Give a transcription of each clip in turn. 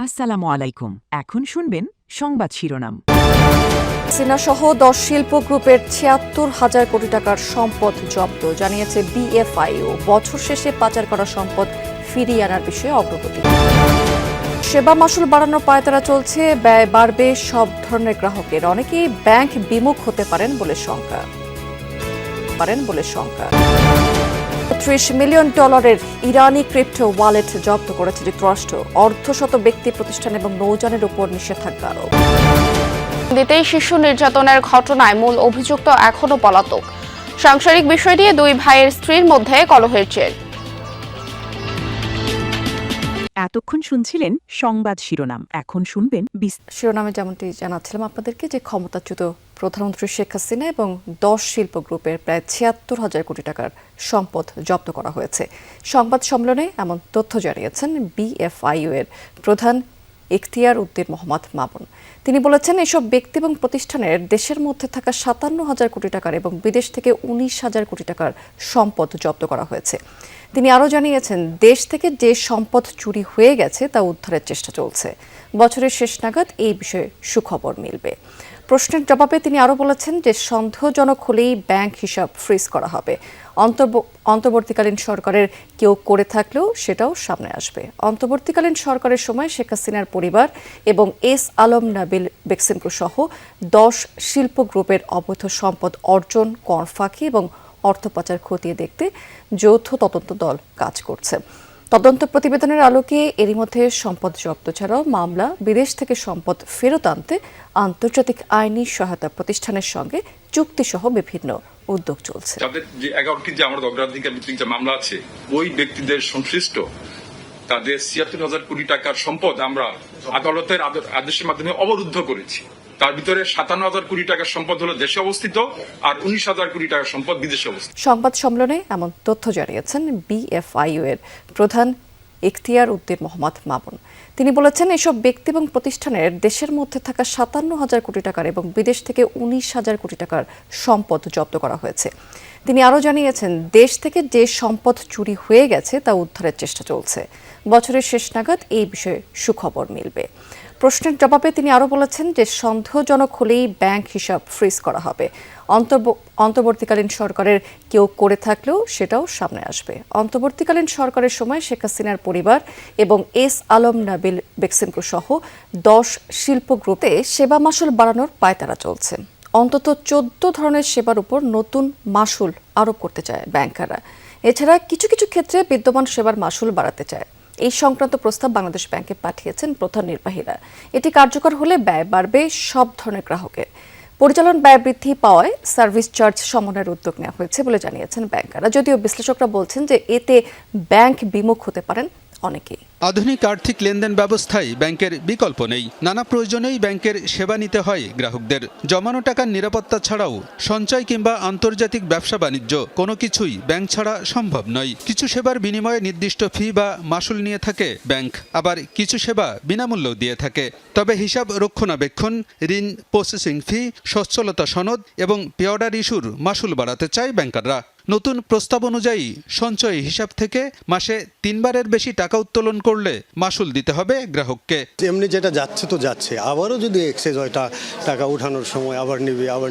আসসালামু আলাইকুম। এখন শুনবেন সংবাদ শিরোনাম। সিনা সহ 10 শিল্প গ্রুপের ৭৬,০০০ কোটি টাকার সম্পদ জব্দ, জানিয়েছে বিএফআইও। বছর শেষে পাচার করা সম্পদ ফিরিয়ে আনার বিষয়ে অগ্রগতি। সেবা মাশুল বাড়ানোর পায়তারা চলছে, ব্যয় বাড়বে সব ধরনের গ্রাহকের। অনেকেই ব্যাংক বিমুখ হতে পারেন বলে শঙ্কা। $30 মিলিয়ন ইরানি ক্রিপ্টো ওয়ালেট জব্দ করেছে যুক্তরাষ্ট্র। অর্ধশত ব্যক্তি, প্রতিষ্ঠান এবং নৌযানের উপর নিষেধাজ্ঞা আরোপ। দিতেই শিশু নির্যাতনের ঘটনায় মূল অভিযুক্ত এখনো পলাতক। সাংসারিক বিষয় নিয়ে দুই ভাইয়ের স্ত্রীর মধ্যে কলহের জের। এতক্ষণ শুনছিলেন সংবাদ শিরোনাম। এখন শুনবেন শিরোনামে যেমনটি জানাচ্ছিলাম আপনাদেরকে যে ক্ষমতাচ্যুত প্রধানমন্ত্রী শেখ হাসিনা এবং 10 শিল্প গ্রুপের প্রায় ৭৬,০০০ কোটি টাকার সম্পদ জব্দ করা হয়েছে। সংবাদ সম্মেলনে এমন তথ্য জানিয়েছেন বিএফআইও এর প্রধান ইখতিয়ার উদ্দিন মোহাম্মদ মামুন। তিনি বলেছেন, এসব ব্যক্তি এবং প্রতিষ্ঠানের দেশের মধ্যে থাকা ৫৭,০০০ কোটি টাকার এবং বিদেশ থেকে ১৯,০০০ কোটি টাকার সম্পদ জব্দ করা হয়েছে। তিনি আরও জানিয়েছেন, দেশ থেকে যে সম্পদ চুরি হয়ে গেছে তা উদ্ধারের চেষ্টা চলছে। বছরের শেষ নাগাদ এই বিষয়ে সুখবর মিলবে। প্রশ্নের জবাবে তিনি আরও বলেছেন যে সন্দেহজনক হলেই ব্যাংক হিসাব ফ্রিজ করা হবে। অন্তর্বর্তীকালীন সরকারের কেউ করে থাকলেও সেটাও সামনে আসবে। অন্তর্বর্তীকালীন সরকারের সময় শেখ হাসিনার পরিবার এবং এস আলম নাবিল বেক্সিমকো সহ 10 শিল্প গ্রুপের অবৈধ সম্পদ অর্জন, কর ফাঁকি এবং অর্থ পাচার খতিয়ে দেখতে যৌথ তদন্ত দল কাজ করছে। তদন্ত প্রতিবেদনের আলোকে এরই মধ্যে সম্পদ জব্দ ছাড়াও মামলা, বিদেশ থেকে সম্পদ ফেরত আনতে আন্তর্জাতিক আইনি সহায়তা প্রতিষ্ঠানের সঙ্গে চুক্তিসহ বিভিন্ন উদ্যোগ চলছে। তাদের যে 11টি যে আমাদের অগ্রাধিকার ভিত্তিক যে মামলা আছে, ওই ব্যক্তিদের সংশ্লিষ্ট তাদের ৭৬,০০০ কোটি টাকার সম্পদ আমরা আদালতের আদেশের মাধ্যমে অবরুদ্ধ করেছি। তার ভিতরে ৫৭,০০০ কোটি টাকার সম্পদ হলো দেশে অবস্থিত আর ১৯,০০০ কোটি টাকার সম্পদ বিদেশে অবস্থিত। সংবাদ সম্মেলনে এমন তথ্য জানিয়েছেন বিএফআইও এর প্রধান ইখতিয়ার উদ্দিন মোহাম্মদ মামুন। তিনি বলেছেন, এসব ব্যক্তি এবং প্রতিষ্ঠানের দেশের মধ্যে থাকা ৫৭,০০০ কোটি টাকার এবং বিদেশ থেকে ১৯,০০০ কোটি টাকার সম্পদ জব্দ করা হয়েছে। তিনি আরও জানিয়েছেন, দেশ থেকে যে সম্পদ চুরি হয়ে গেছে তা উদ্ধারের চেষ্টা চলছে। বছরের শেষ নাগাদ এই বিষয়ে সুখবর মিলবে। প্রশ্নের জবাবে তিনি আরও বলেছেন যে সন্দেহজনক হলেই ব্যাংক হিসাব ফ্রিজ করা হবে। অন্তর্বর্তীকালীন সরকারের কেউ করে থাকলেও সেটাও সামনে আসবে। অন্তর্বর্তীকালীন সরকারের সময় শেখ হাসিনার পরিবার এবং এস আলম নাবিল বেক্সিমকো সহ 10 শিল্প গ্রুপে সেবা মাশুল বাড়ানোর পায়তারা চলছে। অন্তত 14 ধরনের সেবার উপর নতুন মাশুল আরোপ করতে চায় ব্যাংকাররা। এছাড়া কিছু কিছু ক্ষেত্রে বিদ্যমান সেবার মাশুল বাড়াতে চায়। এই সংক্রান্ত প্রস্তাব বাংলাদেশ ব্যাংকে পাঠিয়েছেন প্রধান নির্বাহীরা। এটি কার্যকর হলে ব্যয় বাড়বে সব ধরনের গ্রাহকের। পরিচালন ব্যয় বৃদ্ধি পাওয়ায় সার্ভিস চার্জ সমন্বয়ের উদ্যোগ নেওয়া হয়েছে বলে জানিয়েছেন ব্যাংকাররা। যদিও বিশ্লেষকরা বলছেন যে এতে ব্যাংক বিমুখ হতে পারেন অনেকেই। আধুনিক আর্থিক লেনদেন ব্যবস্থায় ব্যাংকের বিকল্প নেই। নানা প্রয়োজনেই ব্যাংকের সেবা নিতে হয় গ্রাহকদের। জমানো টাকার নিরাপত্তা ছাড়াও সঞ্চয় কিংবা আন্তর্জাতিক ব্যবসা বাণিজ্য কোনো কিছুই ব্যাংক ছাড়া সম্ভব নয়। কিছু সেবার বিনিময়ে নির্দিষ্ট ফি বা মাশুল নিয়ে থাকে ব্যাংক, আবার কিছু সেবা বিনামূল্যেও দিয়ে থাকে। তবে হিসাব রক্ষণাবেক্ষণ, ঋণ প্রসেসিং ফি, সচ্ছলতা সনদ এবং পে অর্ডার ইস্যুর মাশুল বাড়াতে চায় ব্যাংকাররা। নতুন প্রস্তাব অনুযায়ী সঞ্চয় হিসাব থেকে মাসে 3 বারের বেশি টাকা উত্তোলন করলে মাশুল দিতে হবে গ্রাহককে। এমনি যেটা যাচ্ছে তো যাচ্ছে, আবারও যদি এক্সেস হয় টাকা উঠানোর সময় আবার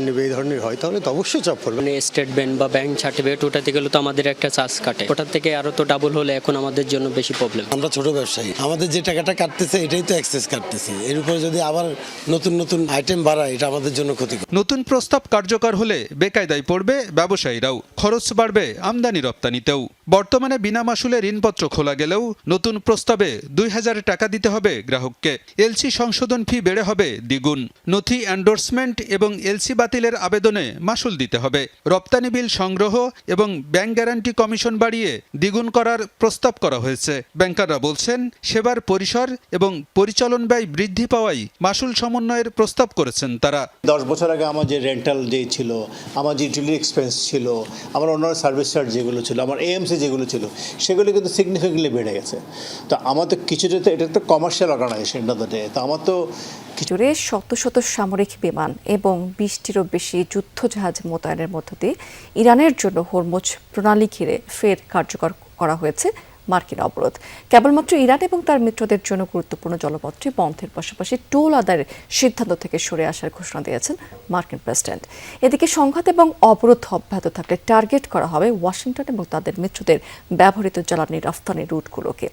নেবে এই ধরনের হয়, তাহলে তো অবশ্যই চাপ পড়বে। মানে স্টেটমেন্ট বা ব্যাংক সার্টিফিকেট ওঠাতে গেলে তো আমাদের একটা চার্জ কাটে, ওটার থেকে আরো তো ডাবল হলে এখন আমাদের জন্য বেশি প্রবলেম। আমরা ছোট ব্যবসায়ী, আমাদের যে টাকাটা কাটতেছে এটাই তো এক্সেস কাটতেছি। এর উপরে যদি আবার নতুন আইটেম বাড়ায়, এটা আমাদের জন্য ক্ষতিকর। নতুন প্রস্তাব কার্যকর হলে বেকায়দায় পড়বে ব্যবসায়ীরাও, খরচ বাড়বে আমদানি রপ্তানিতেও। বর্তমানে বিনা মাশুলে ঋণপত্র খোলা গেলেও নতুন প্রস্তাবে 2,000 টাকা দিতে হবে গ্রাহককে। এলসি সংশোধন ফি বেড়ে হবে দ্বিগুণ। নথি এন্ডোর্সমেন্ট এবং এলসি বাতিলের আবেদনে মাশুল দিতে হবে। রপ্তানি বিল সংগ্রহ এবং ব্যাংক গ্যারান্টি কমিশন বাড়িয়ে দ্বিগুণ করার প্রস্তাব করা হয়েছে। ব্যাংকাররা বলছেন, সেবার পরিসর এবং পরিচালন ব্যয় বৃদ্ধি পাওয়ায় মাশুল সমন্বয়ের প্রস্তাব করেছেন তারা। 10 বছর আগে আমার যে রেন্টাল যে ছিল, আমার যে ইউটিলিটি এক্সপেন্স ছিল, আমার অন্যান্য সার্ভিস চার্জ যেগুলো ছিল, আমার এএমসি যেগুলো ছিল, সেগুলো কিন্তু সিগনিফিকেন্টলি বেড়ে গেছে। তো আমার তো কিছুটা তো এটা তো কমার্শিয়াল অর্গানাইজেশন, তো আমার তো জুড়ে শত শত সামরিক বিমান এবং 20টিরও বেশি যুদ্ধজাহাজ মোতায়েনের মধ্য দিয়ে ইরানের জন্য হরমুজ প্রণালী ঘিরে ফের কার্যকর করা হয়েছে মার্কিন অবরোধ। কেবলমাত্র ইরান এবং তার মিত্রদের জন্য গুরুত্বপূর্ণ জলপথটি বন্ধের পাশাপাশি টোল আদায়ের সিদ্ধান্ত থেকে সরে আসার ঘোষণা দিয়েছেন মার্কিন প্রেসিডেন্ট। এদিকে সংঘাত এবং অবরোধ অব্যাহত থাকলে টার্গেট করা হবে ওয়াশিংটন এবং তাদের মিত্রদের ব্যবহৃত জ্বালানি রফতানির রুটগুলোকে।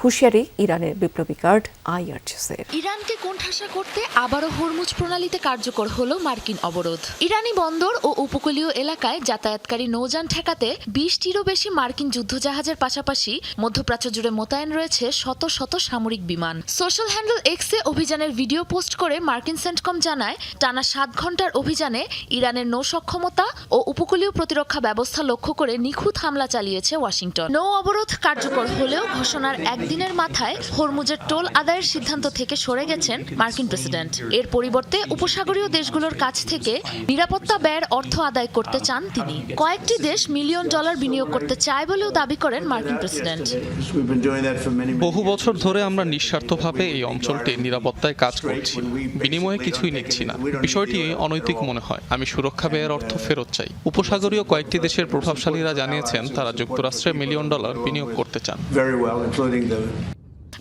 হুঁশিয়ারি ইরানের বিপ্লবী গার্ড আইআরজিসির। ইরানকে কোণঠাসা করতে আবারও হরমুজ প্রণালীতে কার্যকর হলো মার্কিন অবরোধ। ইরানি বন্দর ও উপকূলীয় এলাকায় যাতায়াতকারী নৌযান ঠেকাতে 20টিরও বেশি মার্কিন যুদ্ধজাহাজের পাশাপাশি মধ্যপ্রাচ্য জুড়ে মোতায়েন রয়েছে শত শত সামরিক বিমান। সোশ্যাল হ্যান্ডেল এক্সে অভিযানের ভিডিও পোস্ট করে মার্কিন সেন্টকম জানায়, টানা 7 ঘন্টার অভিযানে ইরানের নৌ সক্ষমতা ও উপকূলীয় প্রতিরক্ষা ব্যবস্থা লক্ষ্য করে নিখুঁত হামলা চালিয়েছে ওয়াশিংটন। নৌ অবরোধ কার্যকর হলেও ঘোষণার একদিনের মাথায় হরমুজের টোল আদায়ের সিদ্ধান্ত থেকে সরে গেছেন মার্কিন প্রেসিডেন্ট। এর পরিবর্তে উপসাগরীয় দেশগুলোর কাছ থেকে নিরাপত্তা ব্যয়ের অর্থ আদায় করতে চান তিনি। কয়েকটি দেশ $1 মিলিয়ন বিনিয়োগ করতে চায় বলেও দাবি করেন মার্কিন প্রেসিডেন্ট। বহু বছর ধরে আমরা নিঃস্বার্থভাবে এই অঞ্চলটির নিরাপত্তায় কাজ করছি, বিনিময়ে কিছুই নিচ্ছি না। বিষয়টি অনৈতিক মনে হয়। আমি সুরক্ষা ব্যয়ের অর্থ ফেরত চাই। উপসাগরীয় কয়েকটি দেশের প্রভাবশালীরা জানিয়েছেন তারা যুক্তরাষ্ট্রে $1 মিলিয়ন বিনিয়োগ করতে চান।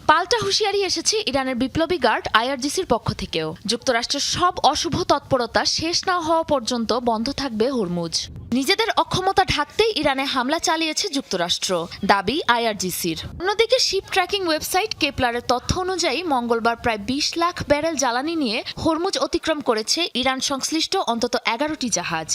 পাল্টা হুঁশিয়ারি এসেছে ইরানের বিপ্লবী গার্ড আইআরজিসির পক্ষ থেকেও। যুক্তরাষ্ট্রের সব অশুভ তৎপরতা শেষ না হওয়া পর্যন্ত বন্ধ থাকবে হরমুজ। নিজেদের অক্ষমতা ঢাকতেই ইরানে হামলা চালিয়েছে যুক্তরাষ্ট্র, দাবি আইআরজিসির। অন্যদিকে শিপ ট্র্যাকিং ওয়েবসাইট কেপলারের তথ্য অনুযায়ী মঙ্গলবার প্রায় 20 লাখ ব্যারেল জ্বালানি নিয়ে হরমুজ অতিক্রম করেছে ইরান সংশ্লিষ্ট অন্তত 11টি জাহাজ।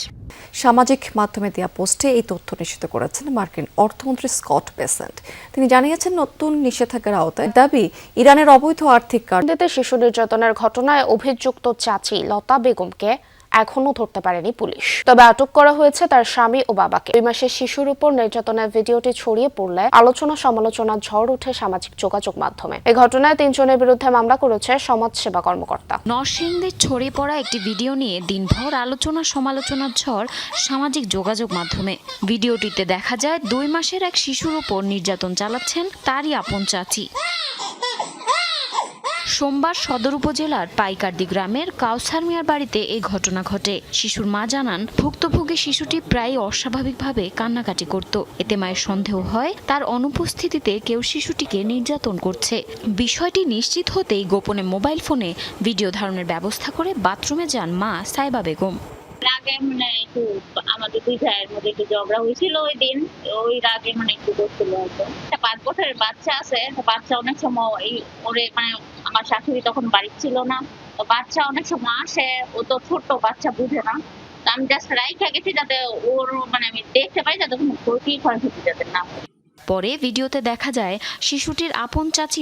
সামাজিক মাধ্যমে দেওয়া পোস্টে এই তথ্য নিশ্চিত করেছেন মার্কিন অর্থমন্ত্রী স্কট বেসেন্ট। তিনি জানিয়েছেন, নতুন নিষেধাজ্ঞার আওতায় দাবি ইরানের অবৈধ আর্থিক কার্যতে শিশু নির্যাতনের ঘটনায় অভিযুক্ত চাচি লতা বেগমকে এখনো ধরতে পারেনি পুলিশ। তবে আটক করা হয়েছে তার স্বামী ও বাবাকে। 2 মাসের শিশুর উপর নির্যাতনের ভিডিওটি ছড়িয়ে পড়লে আলোচনা সমালোচনার ঝড় ওঠে সামাজিক যোগাযোগ মাধ্যমে। এই ঘটনায় 3 জনের বিরুদ্ধে মামলা করেছে সমাজসেবা কর্মকর্তা। নরসিংদীর ছড়িয়ে পড়া একটি ভিডিও নিয়ে দিনভর আলোচনা সমালোচনার ঝড় সামাজিক যোগাযোগ মাধ্যমে। ভিডিওটিতে দেখা যায় 2 মাসের এক শিশুর উপর নির্যাতন চালাচ্ছেন তারই আপন চাচি। সোমবার সদর উপজেলার পাইকারদি গ্রামের কাউসার মিয়ার বাড়িতে এই ঘটনা ঘটে। শিশুর মা জানান, ভুক্তভোগী শিশুটি প্রায় অস্বাভাবিকভাবে কান্নাকাটি করত। এতে মায়ের সন্দেহ হয় তার অনুপস্থিতিতে কেউ শিশুটিকে নির্যাতন করছে। বিষয়টি নিশ্চিত হতেই গোপনে মোবাইল ফোনে ভিডিও ধারণের ব্যবস্থা করে বাথরুমে যান মা সাইবা বেগম। রাগে একটু আমাদের 2 ভাইয়ের মধ্যে একটু ঝগড়া হয়েছিল ওই দিন, ওই রাগে একটু করছিল হয়তো। 5 বছরের বাচ্চা আছে, বাচ্চা অনেক সময় ওরে আমার শাশুড়ি তখন বাড়ি ছিল না, তো বাচ্চা অনেক সময় আসে, ও তো ছোট বাচ্চা বুঝে না। তো আমি জাস্ট রাইখা গেছি যাতে ওর আমি দেখতে পাই যাতে কোনো ক্ষতি যাতে না। পরে ভিডিওতে দেখা যায় শিশুটির আপন চাচি